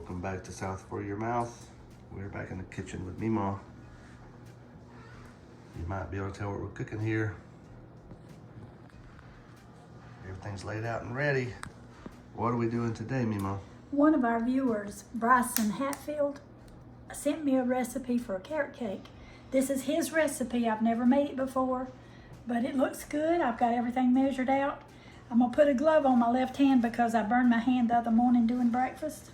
Welcome back to South for Your Mouth. We're back in the kitchen with Mima. You might be able to tell what we're cooking here. Everything's laid out and ready. What are we doing today, Mima? One of our viewers, Bryson Hatfield, sent me a recipe for a carrot cake. This is his recipe. I've never made it before, but it looks good. I've got everything measured out. I'm gonna put a glove on my left hand because I burned my hand the other morning doing breakfast.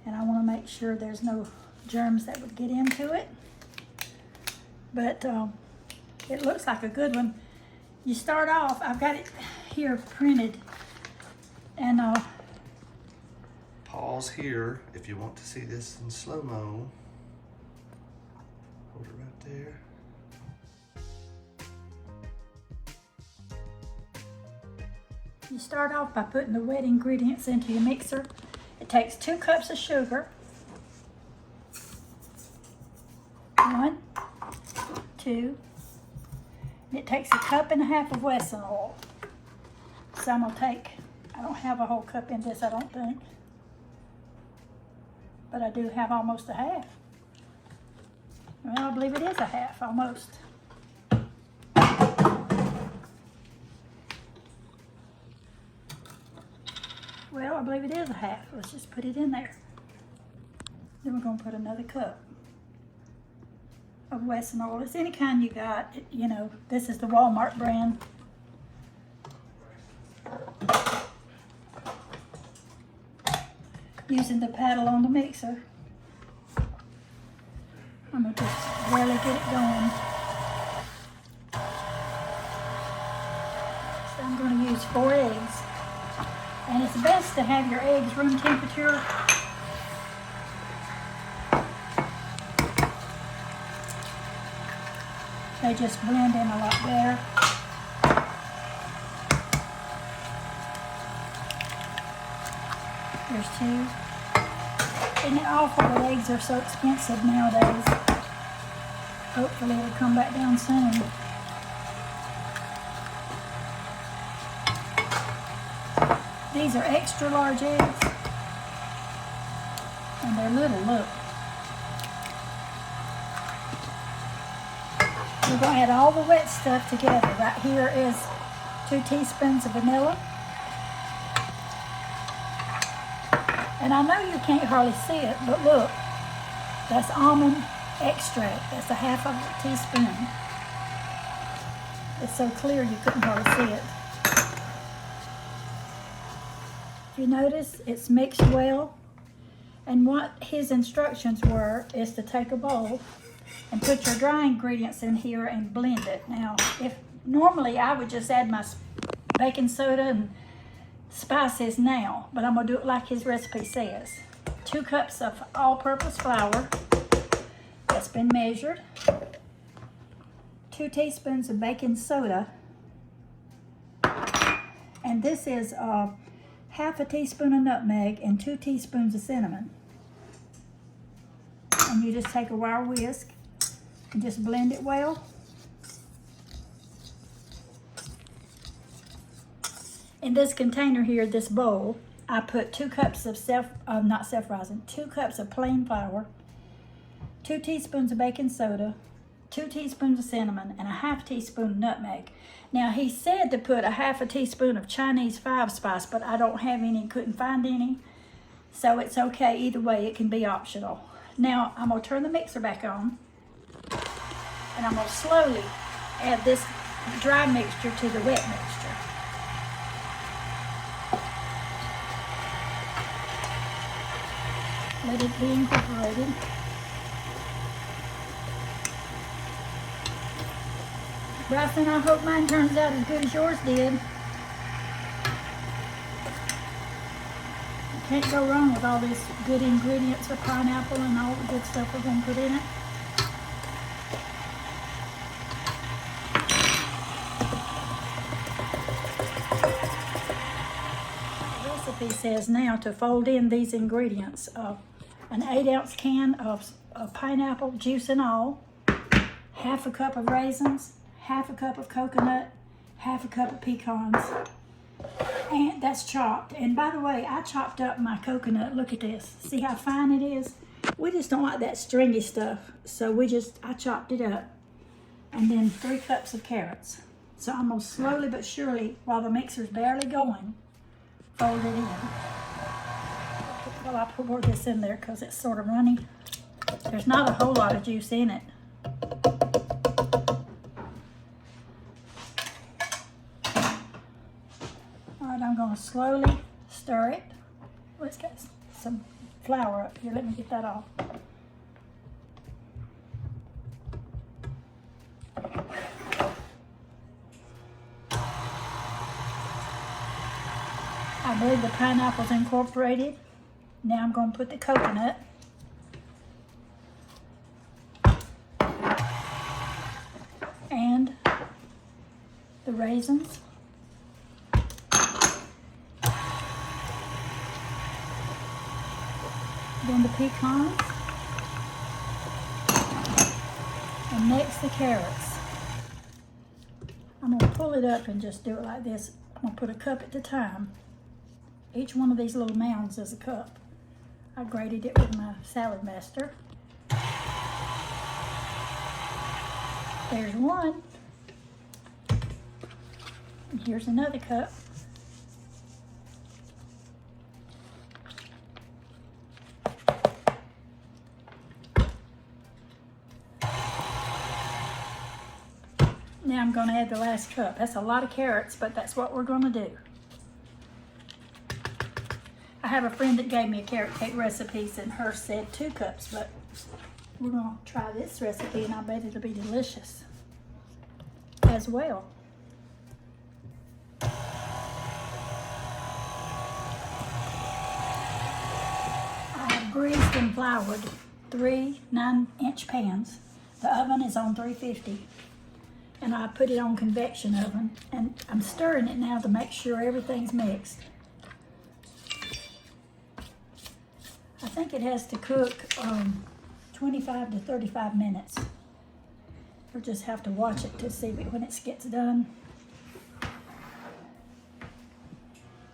And I wanna make sure there's no germs that would get into it. But it looks like a good one. You start off, I've got it here printed. And Pause here if you want to see this in slow-mo. Hold it right there. You start off by putting the wet ingredients into your mixer. It takes 2 cups of sugar. 1, 2, and it takes 1.5 cups of Wesson oil. So I'm gonna take, I don't have a whole cup in this, I don't think. But I do have almost a half. Well, I believe it is a half, almost. Well, I believe it is a half. Let's just put it in there. Then we're gonna put another cup of Wesson oil. It's any kind you got, you know, this is the Walmart brand. Using the paddle on the mixer. I'm gonna just barely get it going. So I'm gonna use 4 eggs. And it's best to have your eggs room temperature. They just blend in a lot better. There's 2. Isn't it awful that eggs are so expensive nowadays? Hopefully it'll come back down soon. These are extra large eggs. And they're little, look. We're going to add all the wet stuff together. Right here is 2 teaspoons of vanilla. And I know you can't hardly see it, but look, that's almond extract. That's 1/2 teaspoon. It's so clear you couldn't hardly see it. If you notice, it's mixed well. And what his instructions were is to take a bowl and put your dry ingredients in here and blend it. Now, if normally I would just add my baking soda and spices now, but I'm gonna do it like his recipe says. 2 cups of all-purpose flour that's been measured. 2 teaspoons of baking soda. And this is 1/2 teaspoon of nutmeg and 2 teaspoons of cinnamon. And you just take a wire whisk and just blend it well. In this container here, this bowl, I put 2 cups of 2 cups of plain flour, 2 teaspoons of baking soda, 2 teaspoons of cinnamon, and 1/2 teaspoon of nutmeg. Now, he said to put 1/2 teaspoon of Chinese 5 spice, but I don't have any, couldn't find any. So it's okay, either way, it can be optional. Now, I'm gonna turn the mixer back on, and I'm gonna slowly add this dry mixture to the wet mixture. Let it be incorporated. Bryson, I hope mine turns out as good as yours did. You can't go wrong with all these good ingredients of pineapple and all the good stuff we're going to put in it. The recipe says now to fold in these ingredients. An 8-ounce can of pineapple, juice and all, 1/2 cup of raisins, 1/2 cup of coconut, 1/2 cup of pecans, And that's chopped. And by the way, I chopped up my coconut. Look at this. See how fine it is? We just don't like that stringy stuff. So I chopped it up. And then 3 cups of carrots. So I'm gonna slowly but surely, while the mixer's barely going, fold it in. Well, I'll pour this in there because it's sort of runny. There's not a whole lot of juice in it. All right, I'm gonna slowly stir it. Let's get some flour up here. Let me get that off. I believe the pineapple's incorporated. Now I'm going to put the coconut. And the raisins. Then the pecans. And next the carrots. I'm going to pull it up and just do it like this. I'm going to put a cup at a time. Each one of these little mounds is a cup. I grated it with my salad master. There's one. And here's another cup. Now I'm going to add the last cup. That's a lot of carrots, but that's what we're going to do. I have a friend that gave me a carrot cake recipe and hers said 2 cups, but we're going to try this recipe and I bet it'll be delicious as well. I have greased and floured 3 9-inch pans. The oven is on 350 and I put it on convection oven and I'm stirring it now to make sure everything's mixed. I think it has to cook 25 to 35 minutes. We'll just have to watch it to see when it gets done.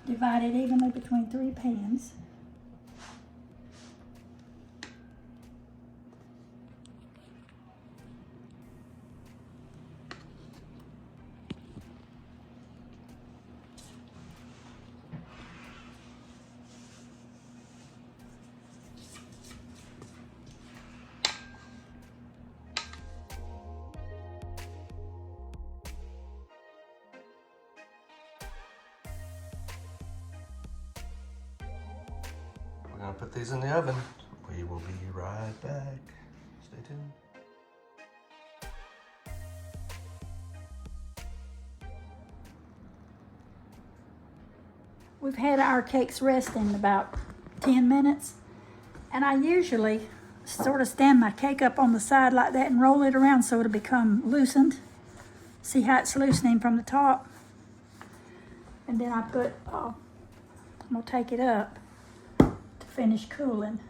Divide it evenly between 3 pans. We're gonna put these in the oven. We will be right back. Stay tuned. We've had our cakes resting about 10 minutes, and I usually sort of stand my cake up on the side like that and roll it around so it'll become loosened. See how it's loosening from the top? And then I'm gonna take it up to finish cooling.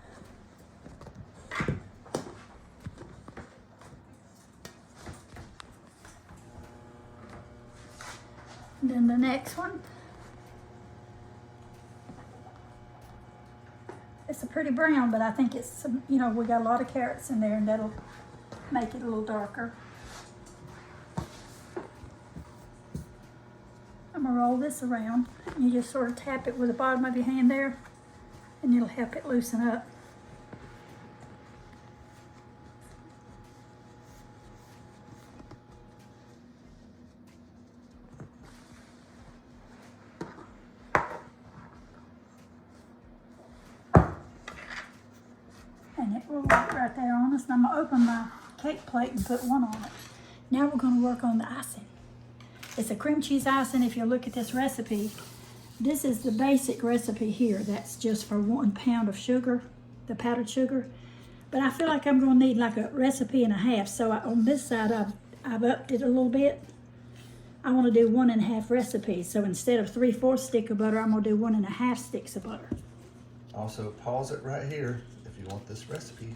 And then the next one. It's a pretty brown, but I think it's, we got a lot of carrots in there and that'll make it a little darker. I'm gonna roll this around. You just sort of tap it with the bottom of your hand there and it'll help it loosen up. And it will work right there on us. And I'm gonna open my cake plate and put one on it. Now we're gonna work on the icing. It's a cream cheese icing. If you look at this recipe, this is the basic recipe here. That's just for 1 pound of sugar, the powdered sugar. But I feel like I'm gonna need like a recipe and a half. So on this side, I've upped it a little bit. I wanna do 1.5 recipes. So instead of 3/4 stick of butter, I'm gonna do 1.5 sticks of butter. Also, pause it right here if you want this recipe.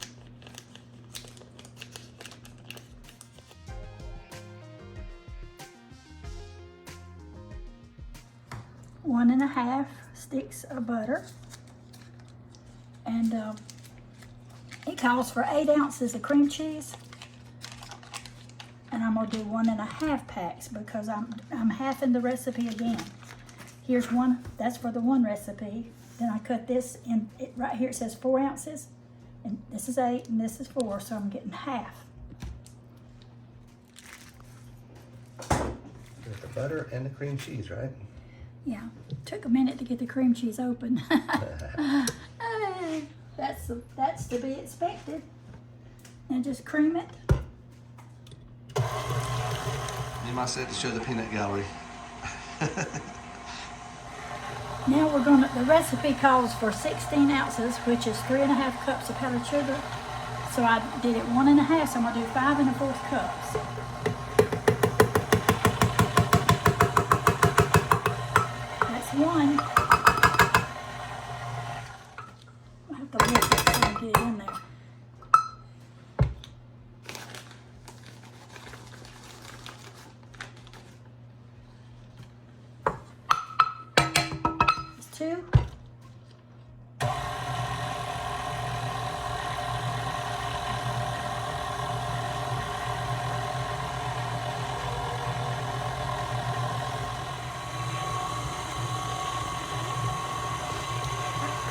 1.5 sticks of butter. And it calls for 8 ounces of cream cheese. And I'm gonna do 1.5 packs because I'm halving the recipe again. Here's one, that's for the one recipe. Then I cut this in, right here it says 4 ounces. And this is 8 and this is 4, so I'm getting half. With the butter and the cream cheese, right? Yeah, took a minute to get the cream cheese open. That's to be expected. And just cream it. You might set to show the peanut gallery. Now the recipe calls for 16 ounces, which is 3.5 cups of powdered sugar. So I did it 1.5, so I'm gonna do 5 1/4 cups. That's one. I have to lift it so I get it in there. It's 2.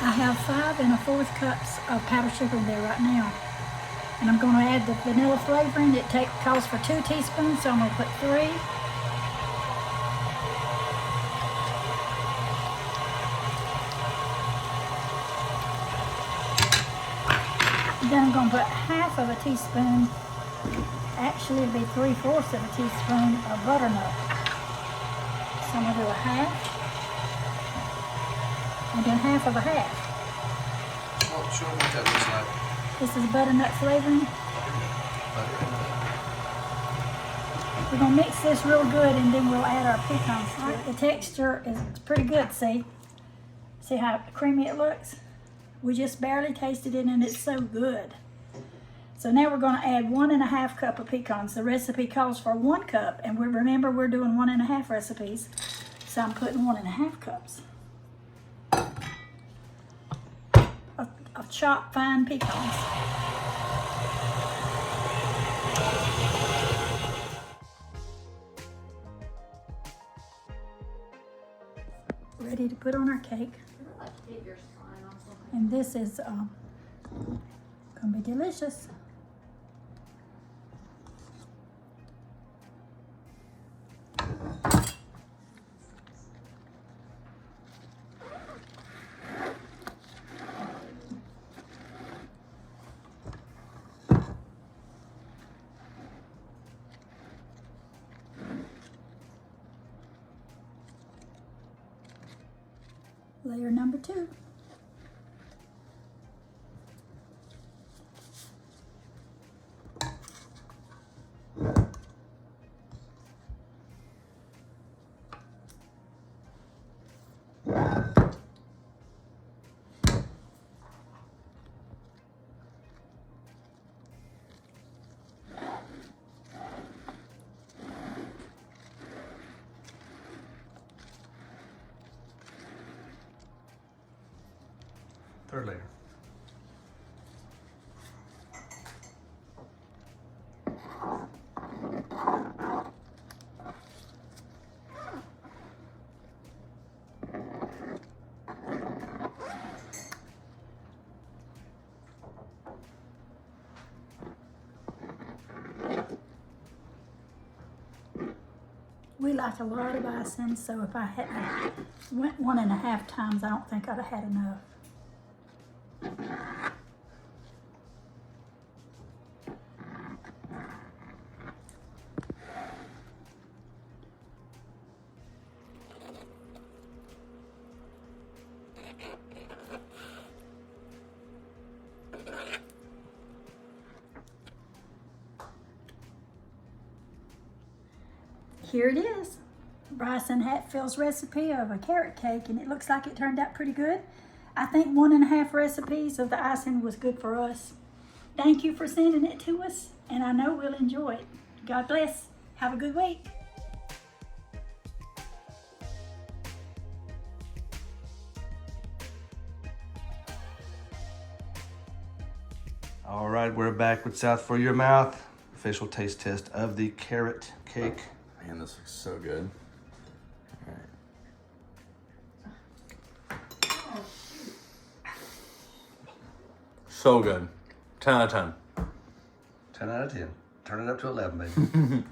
I have 5 1/4 cups of powdered sugar in there right now. And I'm going to add the vanilla flavoring. It calls for 2 teaspoons, so I'm going to put 3. Then I'm going to put 1/2 of a teaspoon, actually it'd be 3/4 of a teaspoon of butternut. So I'm going to do 1/2. And then 1/2 of a 1/2. Well, show them what that looks like. This is butternut flavoring. Butter and We're gonna mix this real good and then we'll add our pecans to it. The texture is pretty good, see? See how creamy it looks? We just barely tasted it and it's so good. So now we're gonna add 1.5 cup of pecans. The recipe calls for 1 cup and remember we're doing 1.5 recipes. So I'm putting 1.5 cups of chopped fine pecans. Ready to put on our cake. And this is gonna be delicious. Layer number 2. third layer. We like a lot of icing, so if I hadn't went 1.5 times, I don't think I'd have had enough. Here it is, Bryson Hatfield's recipe of a carrot cake, and it looks like it turned out pretty good. I think 1.5 recipes of the icing was good for us. Thank you for sending it to us, and I know we'll enjoy it. God bless. Have a good week. All right, we're back with South for Your Mouth. Official taste test of the carrot cake. Man, this looks so good. All right. So good. 10 out of 10. 10 out of 10. Turn it up to 11, baby.